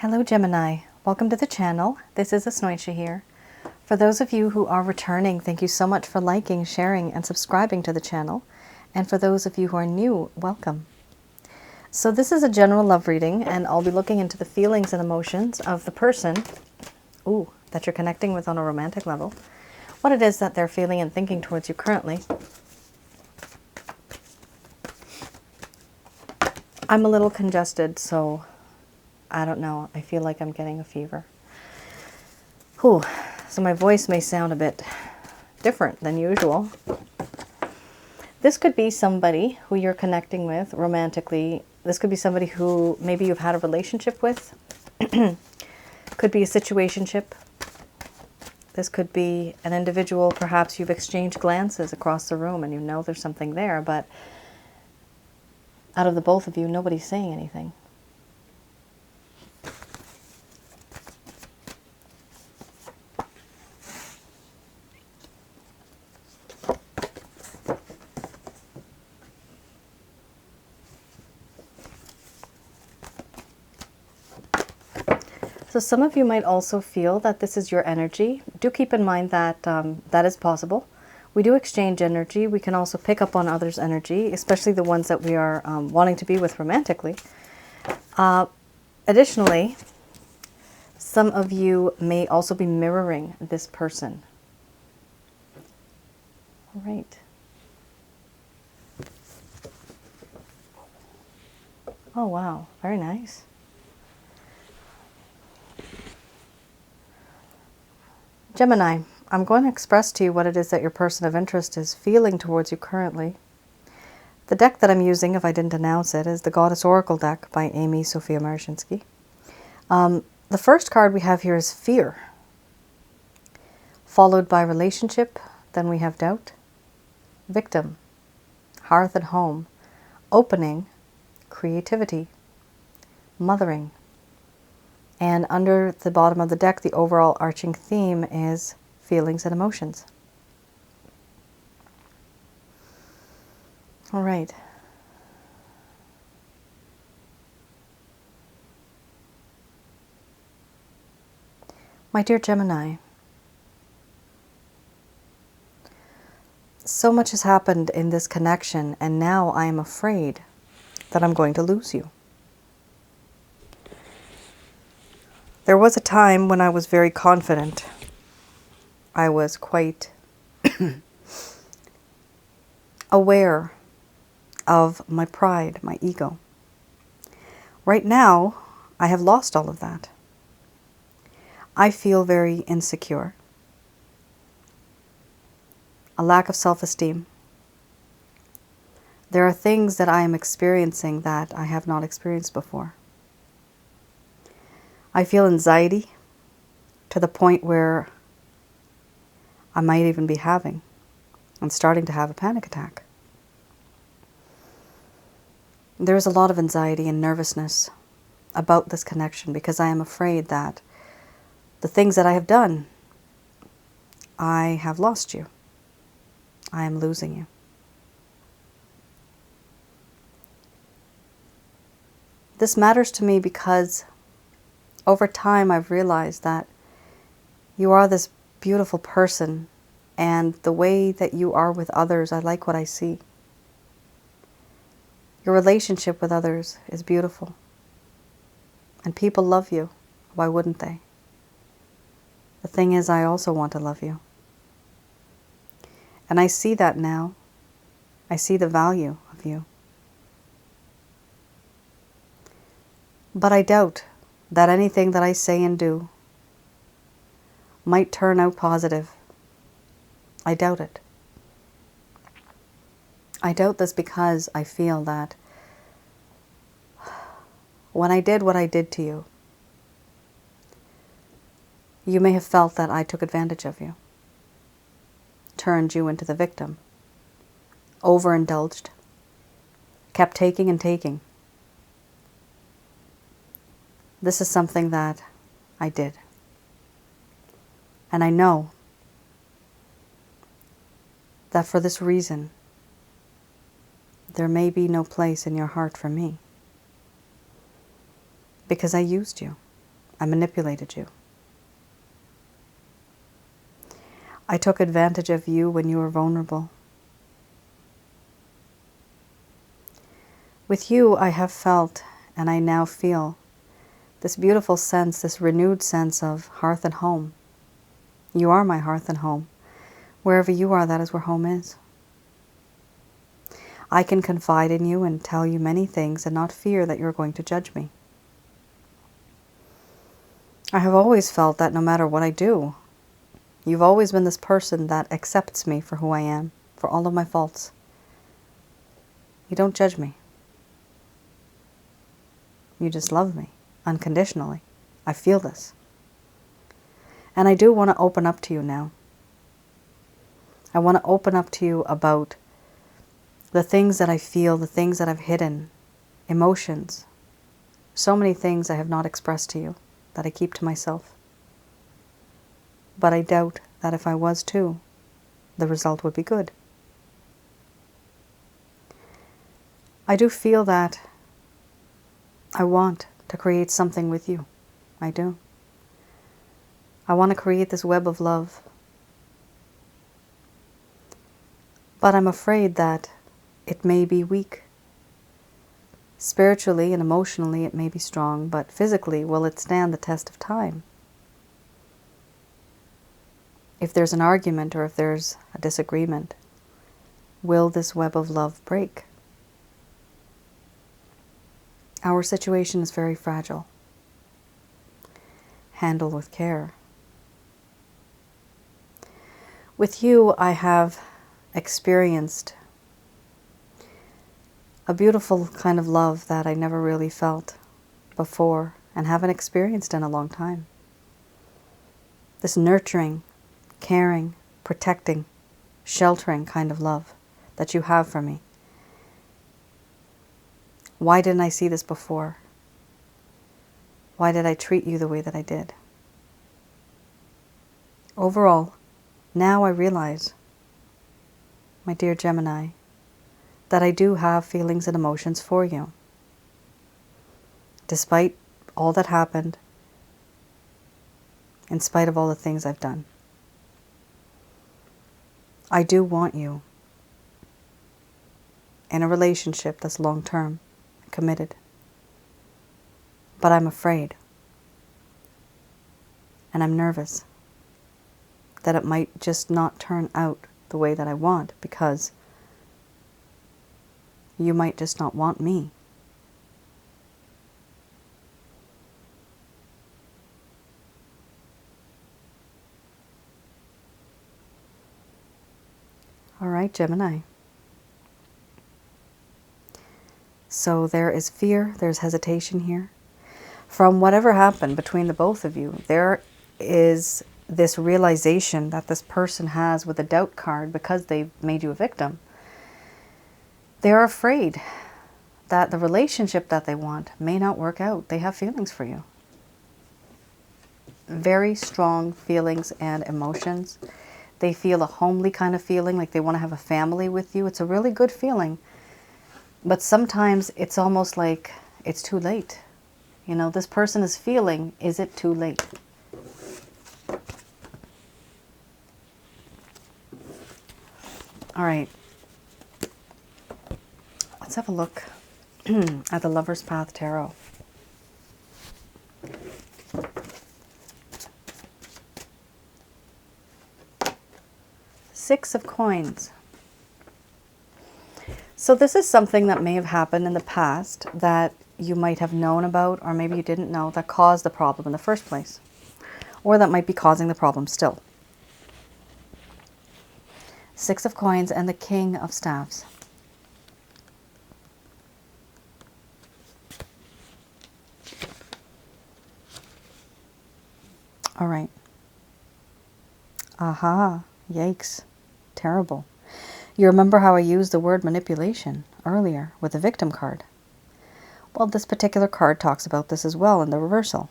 Hello Gemini, welcome to the channel. This is Asnointia here. For those of you who are returning, thank you so much for liking, sharing, and subscribing to the channel. And for those of you who are new, welcome. So this is a general love reading, and I'll be looking into the feelings and emotions of the person that you're connecting with on a romantic level. What it is that they're feeling and thinking towards you currently. I'm a little congested, so I don't know. I feel like I'm getting a fever. So my voice may sound a bit different than usual. This could be somebody who you're connecting with romantically. This could be somebody who maybe you've had a relationship with. Could be a situationship. This could be an individual, perhaps you've exchanged glances across the room and you know there's something there, but out of the both of you, nobody's saying anything. So some of you might also feel that this is your energy. Do keep in mind that that is possible. We do exchange energy. We can also pick up on others' energy, especially the ones that we are wanting to be with romantically. Additionally, some of you may also be mirroring this person. All right. Oh, wow. Very nice. Gemini, I'm going to express to you what it is that your person of interest is feeling towards you currently. The deck that I'm using, if I didn't announce it, is the Goddess Oracle deck by Amy Sophia Marashinsky. The first card we have here is fear, followed by relationship. Then we have doubt, victim, hearth and home, opening, creativity, mothering. And under the bottom of the deck, the overall arching theme is feelings and emotions. All right. My dear Gemini, so much has happened in this connection, and now I am afraid that I'm going to lose you. There was a time when I was very confident. I was quite aware of my pride, my ego. Right now, I have lost all of that. I feel very insecure, a lack of self-esteem. There are things that I am experiencing that I have not experienced before. I feel anxiety to the point where I might even be I'm starting to have a panic attack. There's a lot of anxiety and nervousness about this connection because I am afraid that the things that I have done, I have lost you. I am losing you. This matters to me because over time I've realized that you are this beautiful person, and the way that you are with others, I like what I see. Your relationship with others is beautiful. And people love you. Why wouldn't they? The thing is, I also want to love you. And I see that now. I see the value of you. But I doubt that anything that I say and do might turn out positive. I doubt it. I doubt this because I feel that when I did what I did to you, you may have felt that I took advantage of you, turned you into the victim, overindulged, kept taking and taking. This is something that I did. And I know that for this reason, there may be no place in your heart for me. Because I used you. I manipulated you. I took advantage of you when you were vulnerable. With you, I have felt, and I now feel, this beautiful sense, this renewed sense of hearth and home. You are my hearth and home. Wherever you are, that is where home is. I can confide in you and tell you many things and not fear that you're going to judge me. I have always felt that no matter what I do, you've always been this person that accepts me for who I am, for all of my faults. You don't judge me. You just love me unconditionally. I feel this. And I do want to open up to you now. I want to open up to you about the things that I feel, the things that I've hidden, emotions. So many things I have not expressed to you that I keep to myself. But I doubt that if I was to, the result would be good. I do feel that I want to create something with you. I do. I want to create this web of love. But I'm afraid that it may be weak. Spiritually and emotionally it may be strong, but physically, will it stand the test of time? If there's an argument or if there's a disagreement, will this web of love break? Our situation is very fragile. Handle with care. With you, I have experienced a beautiful kind of love that I never really felt before and haven't experienced in a long time. This nurturing, caring, protecting, sheltering kind of love that you have for me. Why didn't I see this before? Why did I treat you the way that I did? Overall, now I realize, my dear Gemini, that I do have feelings and emotions for you. Despite all that happened, in spite of all the things I've done. I do want you in a relationship that's long-term, committed. But I'm afraid, and I'm nervous that it might just not turn out the way that I want, because you might just not want me. All right, Gemini. So there is fear, there's hesitation here. From whatever happened between the both of you, there is this realization that this person has with a doubt card because they've made you a victim. They're afraid that the relationship that they want may not work out. They have feelings for you. Very strong feelings and emotions. They feel a homely kind of feeling, like they want to have a family with you. It's a really good feeling. But sometimes it's almost like it's too late. You know, this person is feeling, is it too late? All right. Let's have a look at the Lover's Path Tarot. Six of Coins. So this is something that may have happened in the past that you might have known about, or maybe you didn't know, that caused the problem in the first place. Or that might be causing the problem still. Six of Coins and the King of Staffs. All right. Aha. Yikes. Terrible. You remember how I used the word manipulation earlier with the victim card? Well, this particular card talks about this as well in the reversal.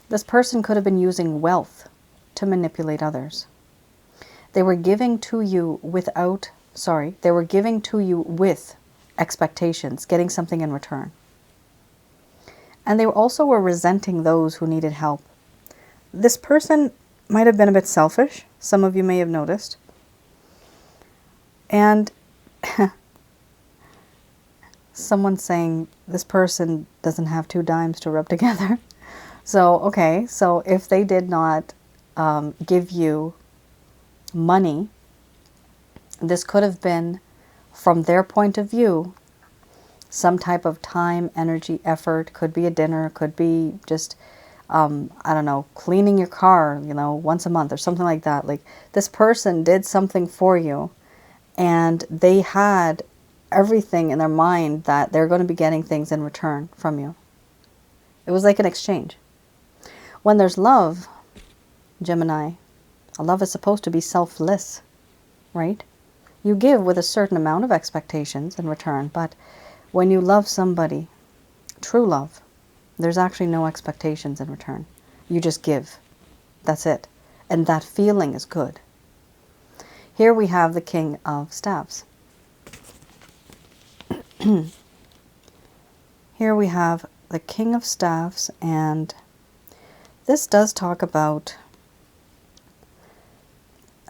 This person could have been using wealth to manipulate others. They were giving to you they were giving to you with expectations, getting something in return. And they also were resenting those who needed help. This person might have been a bit selfish. Some of you may have noticed. And someone's saying this person doesn't have two dimes to rub together. So, okay, so if they did not give you money, this could have been, from their point of view, some type of time, energy, effort. Could be a dinner, could be just, I don't know, cleaning your car, you know, once a month or something like that. Like, this person did something for you, and they had everything in their mind that they're going to be getting things in return from you. It was like an exchange. When there's love, Gemini, love is supposed to be selfless, right? You give with a certain amount of expectations in return, but when you love somebody, true love, there's actually no expectations in return. You just give. That's it. And that feeling is good. Here we have the King of Staves. Here we have the King of Staves, and this does talk about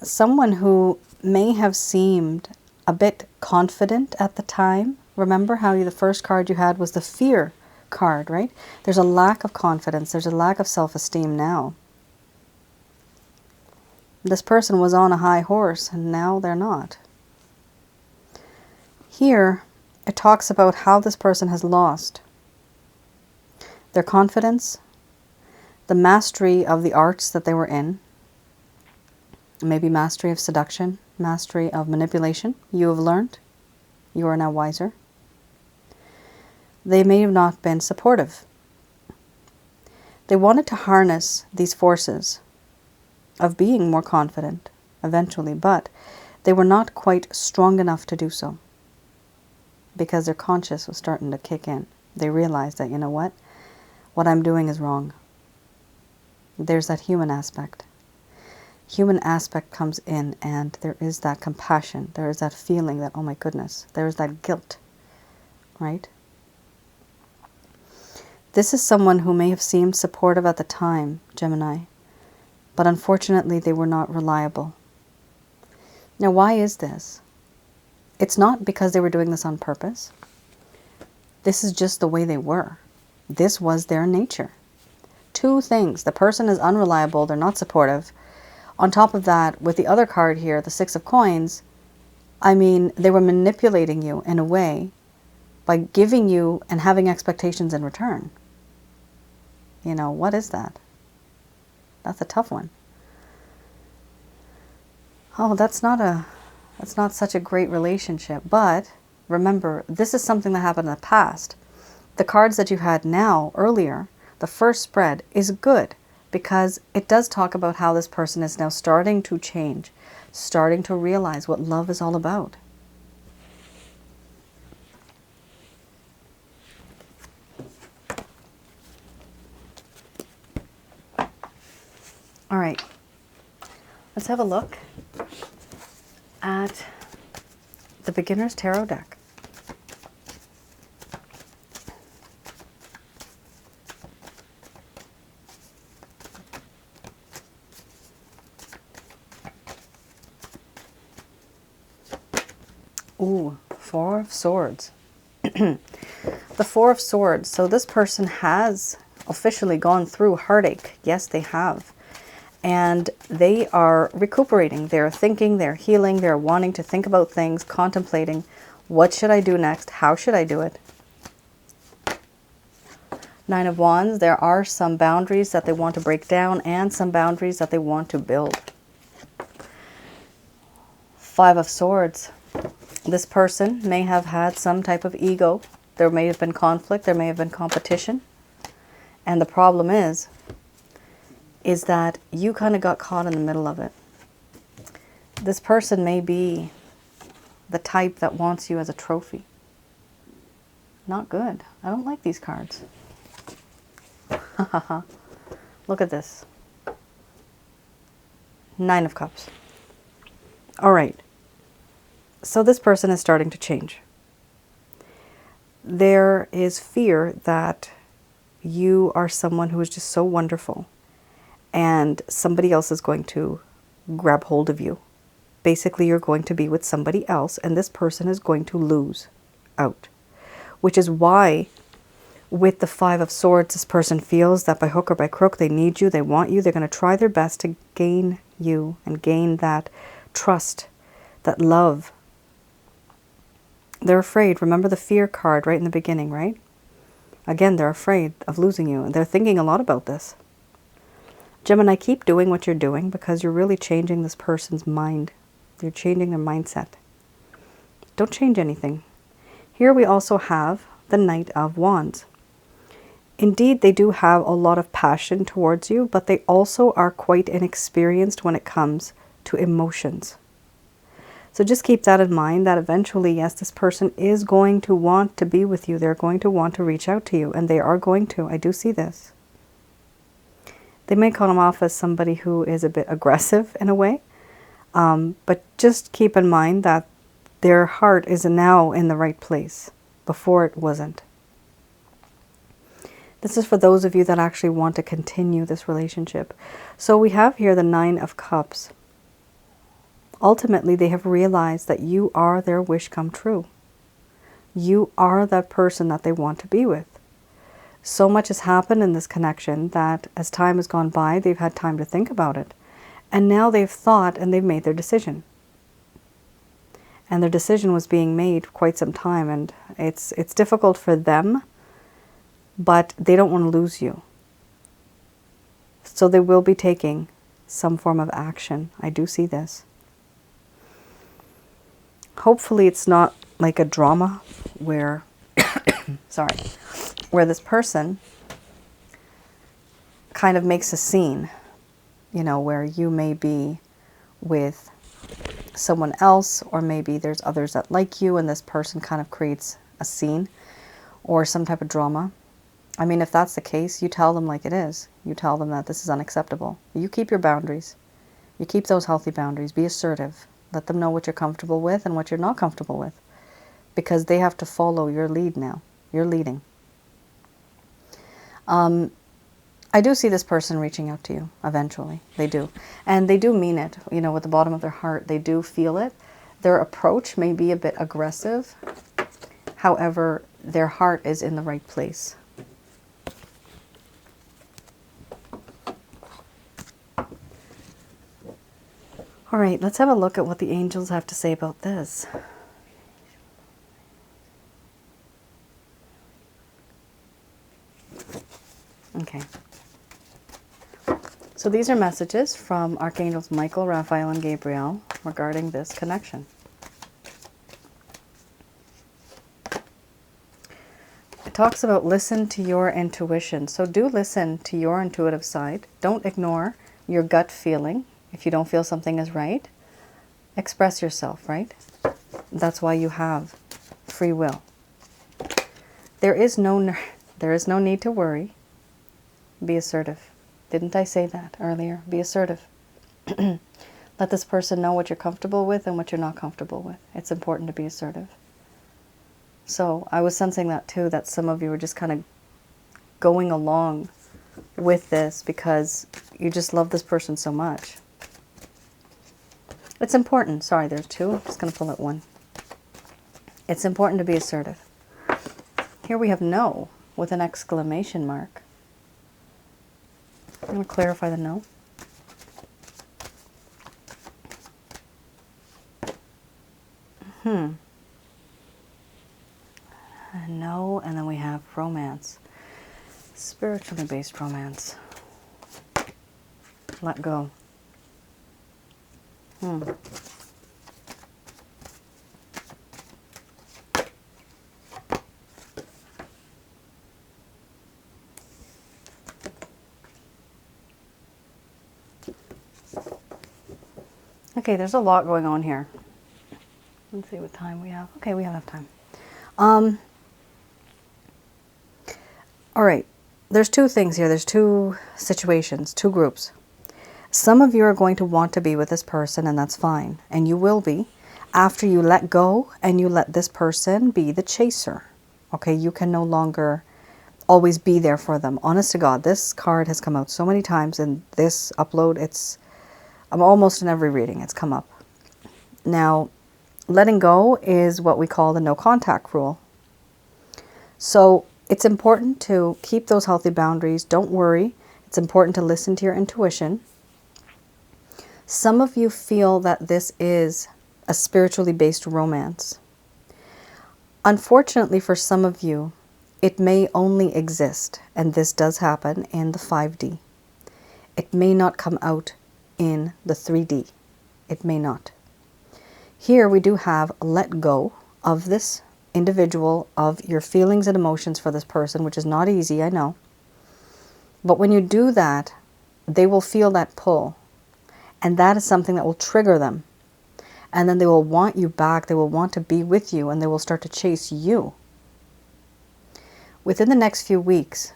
someone who may have seemed a bit confident at the time. Remember how the first card you had was the fear card, right? There's a lack of confidence. There's a lack of self-esteem now. This person was on a high horse, and now they're not. Here, it talks about how this person has lost their confidence, the mastery of the arts that they were in, maybe mastery of seduction, mastery of manipulation. You have learned. You are now wiser. They may have not been supportive. They wanted to harness these forces of being more confident eventually, but they were not quite strong enough to do so because their conscience was starting to kick in. They realized that, you know what I'm doing is wrong. There's that human aspect. Human aspect comes in, and there is that compassion. There is that feeling that, oh my goodness, there is that guilt, right? This is someone who may have seemed supportive at the time, Gemini, but unfortunately they were not reliable. Now, why is this? It's not because they were doing this on purpose. This is just the way they were. This was their nature. Two things. The person is unreliable. They're not supportive. On top of that, with the other card here, the Six of Coins, I mean, they were manipulating you in a way by giving you and having expectations in return. You know, what is that? That's a tough one. Oh, that's not such a great relationship. But remember, this is something that happened in the past. The cards that you had now, earlier, the first spread, is good because it does talk about how this person is now starting to change, starting to realize what love is all about. All right, let's have a look at the Beginner's Tarot deck. Ooh, Four of Swords. The Four of Swords. So this person has officially gone through heartache. Yes, they have. And they are recuperating. They're thinking, they're healing, they're wanting to think about things, contemplating, what should I do next? How should I do it? Nine of Wands. There are some boundaries that they want to break down and some boundaries that they want to build. Five of Swords. This person may have had some type of ego. There may have been conflict. There may have been competition. And the problem is that you kind of got caught in the middle of it. This person may be the type that wants you as a trophy. Not good. I don't like these cards. Look at this. Nine of Cups. All right. So this person is starting to change. There is fear that you are someone who is just so wonderful, and somebody else is going to grab hold of you. Basically, you're going to be with somebody else, and this person is going to lose out. Which is why, with the Five of Swords, this person feels that by hook or by crook, they need you, they want you, they're going to try their best to gain you and gain that trust, that love. They're afraid. Remember the fear card right in the beginning, right? Again, they're afraid of losing you, and they're thinking a lot about this. Gemini, keep doing what you're doing, because you're really changing this person's mind. You're changing their mindset. Don't change anything. Here we also have the Knight of Wands. Indeed, they do have a lot of passion towards you, but they also are quite inexperienced when it comes to emotions. So just keep that in mind, that eventually, yes, this person is going to want to be with you. They're going to want to reach out to you, and they are going to. I do see this. They may come off as somebody who is a bit aggressive in a way, but just keep in mind that their heart is now in the right place. Before it wasn't. This is for those of you that actually want to continue this relationship. So we have here the Nine of Cups. Ultimately, they have realized that you are their wish come true. You are that person that they want to be with. So much has happened in this connection that as time has gone by, they've had time to think about it. And now they've thought and they've made their decision. And their decision was being made for quite some time, and it's difficult for them, but they don't want to lose you. So they will be taking some form of action. I do see this. Hopefully it's not like a drama where, sorry, where this person kind of makes a scene, you know, where you may be with someone else, or maybe there's others that like you, and this person kind of creates a scene or some type of drama. I mean, if that's the case, you tell them like it is. You tell them that this is unacceptable. You keep your boundaries. You keep those healthy boundaries. Be assertive. Let them know what you're comfortable with and what you're not comfortable with, because they have to follow your lead now. You're leading. I do see this person reaching out to you eventually. They do. And they do mean it. You know, with the bottom of their heart, they do feel it. Their approach may be a bit aggressive. However, their heart is in the right place. All right, let's have a look at what the angels have to say about this. Okay. So these are messages from Archangels Michael, Raphael, and Gabriel regarding this connection. It talks about listen to your intuition. So do listen to your intuitive side. Don't ignore your gut feeling. If you don't feel something is right, express yourself, right? That's why you have free will. There is no need to worry. Be assertive. Didn't I say that earlier? Be assertive. Let this person know what you're comfortable with and what you're not comfortable with. It's important to be assertive. So I was sensing that too, that some of you were just kind of going along with this because you just love this person so much. It's important. Sorry, there's two. I'm just going to pull out one. It's important to be assertive. Here we have no with an exclamation mark. I'm going to clarify the no. No, and then we have romance. Spiritually based romance. Let go. Okay, there's a lot going on here. Let's see what time we have. Okay, we have enough time. All right, there's two things here. There's two situations, two groups. Some of you are going to want to be with this person, and that's fine. And you will be after you let go and you let this person be the chaser. Okay, you can no longer always be there for them. Honest to God, this card has come out so many times in this upload. I'm almost in every reading it's come up. Now, letting go is what we call the no contact rule. So it's important to keep those healthy boundaries. Don't worry. It's important to listen to your intuition. Some of you feel that this is a spiritually based romance. Unfortunately for some of you, it may only exist, and this does happen in the 5D. It may not come out in the 3D. It may not. Here we do have let go of this individual, of your feelings and emotions for this person, which is not easy, I know. But when you do that, they will feel that pull. And that is something that will trigger them. And then they will want you back. They will want to be with you, and they will start to chase you. Within the next few weeks,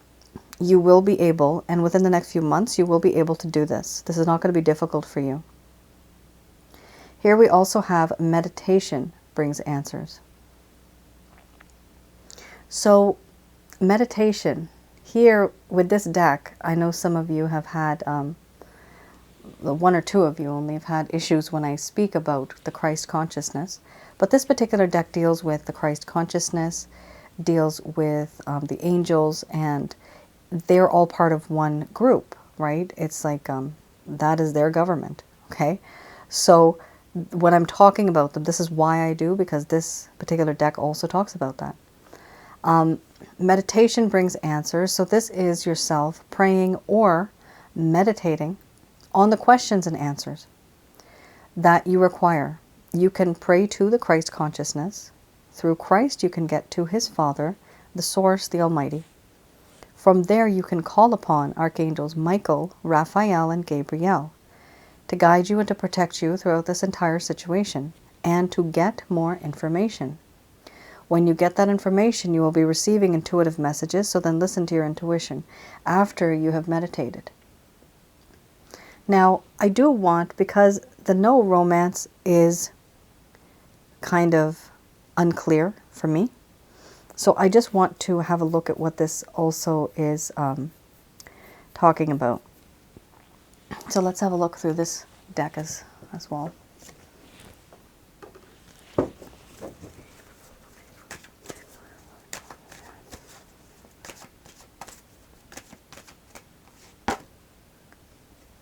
you will be able, and within the next few months, you will be able to do this. This is not going to be difficult for you. Here we also have meditation brings answers. So meditation, here with this deck, I know some of you have had, one or two of you only have had issues when I speak about the Christ consciousness. But this particular deck deals with the Christ consciousness, deals with the angels, and they're all part of one group, right? It's like that is their government, okay? So when I'm talking about them, this is why I do, because this particular deck also talks about that. Meditation brings answers. So this is yourself praying or meditating on the questions and answers that you require. You can pray to the Christ consciousness. Through Christ, you can get to his Father, the Source, the Almighty. From there, you can call upon Archangels Michael, Raphael, and Gabriel to guide you and to protect you throughout this entire situation, and to get more information. When you get that information, you will be receiving intuitive messages, so then listen to your intuition after you have meditated. Now, I do want, because the no romance is kind of unclear for me, so I just want to have a look at what this also is talking about. So let's have a look through this deck as well.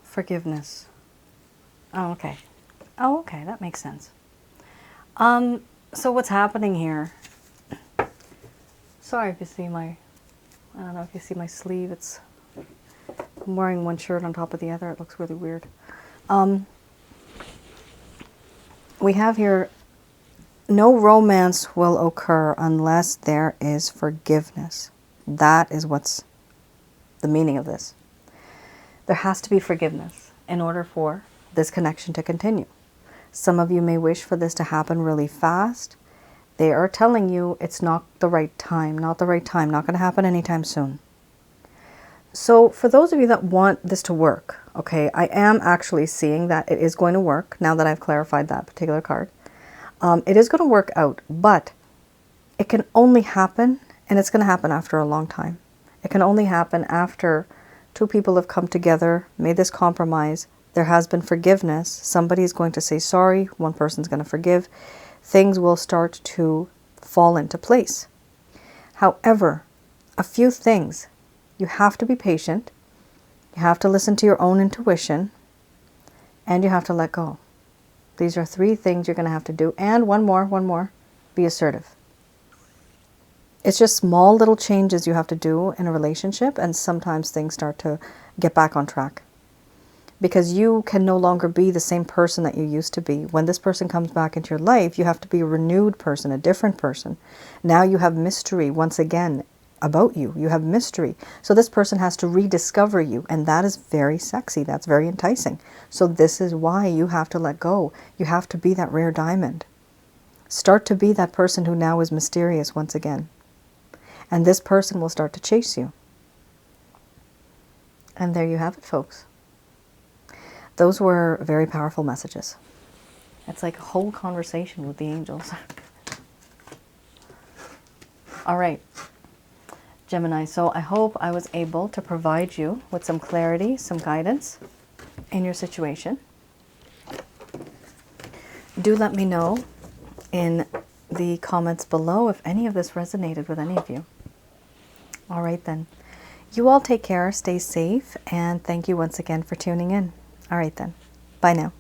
Forgiveness. Oh, okay. Oh, okay, that makes sense. So what's happening here? Sorry if you see I don't know if you see my sleeve. I'm wearing one shirt on top of the other. It looks really weird. We have here, no romance will occur unless there is forgiveness. That is what's the meaning of this. There has to be forgiveness in order for this connection to continue. Some of you may wish for this to happen really fast. They are telling you it's not the right time, not going to happen anytime soon. So for those of you that want this to work, okay, I am actually seeing that it is going to work now that I've clarified that particular card. It is going to work out, but it can only happen, and it's going to happen after a long time. It can only happen after two people have come together, made this compromise. There has been forgiveness. Somebody is going to say sorry. One person's going to forgive. Things will start to fall into place. However, a few things. You have to be patient. You have to listen to your own intuition. And you have to let go. These are 3 things you're going to have to do. And one more. Be assertive. It's just small little changes you have to do in a relationship, and sometimes things start to get back on track. Because you can no longer be the same person that you used to be. When this person comes back into your life, you have to be a renewed person, a different person. Now you have mystery once again about you. You have mystery. So this person has to rediscover you, and that is very sexy. That's very enticing. So this is why you have to let go. You have to be that rare diamond. Start to be that person who now is mysterious once again. And this person will start to chase you. And there you have it, folks. Those were very powerful messages. It's like a whole conversation with the angels. All right. Gemini. So I hope I was able to provide you with some clarity, some guidance in your situation. Do let me know in the comments below if any of this resonated with any of you. All right then. You all take care, stay safe, and thank you once again for tuning in. All right then. Bye now.